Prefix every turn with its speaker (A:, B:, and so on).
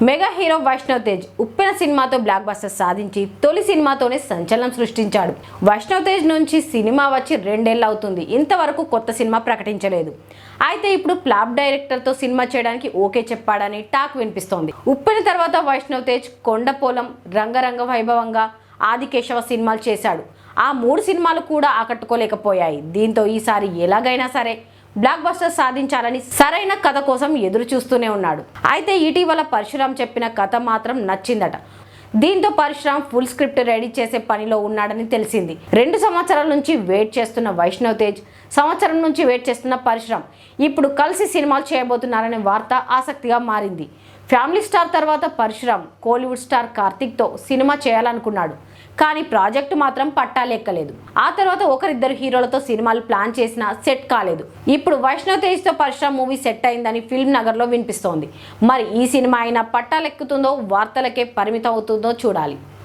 A: Mega hero Vaishnav Tej ఉప్పెన సినిమాతో block buster సాధించి తొలి సినిమాతోనే సంచలనం సృష్టించాడు. వైష్ణవ్ తేజ్ నుంచి సినిమా వచ్చి 2 ఏళ్ళు అవుతుంది. ఇంతవరకు కొత్త సినిమా ప్రకటించలేదు. అయితే ఇప్పుడు ఫ్లాప్ డైరెక్టర్తో సినిమా చేయడానికి ఓకే చెప్పాడని టాక్ వినిపిస్తోంది. ఉప్పెన తర్వాత వైష్ణవ్ తేజ్ కొండపోలం, రంగరంగ వైభవంగా, ఆదికేశవ సినిమాలు చేశాడు. ఆ 3 సినిమాలు కూడా ఆకట్టుకోలేకపోయాయి. దీంతో ఈసారి ఎలాగైనా సరే బ్లాక్ బస్టర్ సాధించాలని సరైన కథ కోసం ఎదురు చూస్తూనే ఉన్నాడు. అయితే ఇటీవల పరశురామ్ చెప్పిన కథ మాత్రం నచ్చిందట. దీంతో పరశురామ్ ఫుల్ స్క్రిప్ట్ రెడీ చేసే పనిలో ఉన్నాడని తెలిసింది. 2 సంవత్సరాల నుంచి వెయిట్ చేస్తున్న వైష్ణవ్ తేజ్, సంవత్సరం నుంచి వెయిట్ చేస్తున్న పరశురామ్ ఇప్పుడు కలిసి సినిమాలు చేయబోతున్నారనే వార్త ఆసక్తిగా మారింది. ఫ్యామిలీ స్టార్ తర్వాత పరశురామ్ కోలీవుడ్ స్టార్ కార్తిక్తో సినిమా చేయాలనుకున్నాడు. కానీ ప్రాజెక్టు మాత్రం పట్టాలెక్కలేదు. ఆ తర్వాత ఒకరిద్దరు హీరోలతో సినిమాలు ప్లాన్ చేసినా సెట్ కాలేదు. ఇప్పుడు వైష్ణవ్ తేజ్తో పరశురామ్ మూవీ సెట్ అయిందని ఫిల్మ్ నగర్లో వినిపిస్తోంది. మరి ఈ సినిమా అయినా పట్టాలెక్కుతుందో, వార్తలకే పరిమితం అవుతుందో చూడాలి.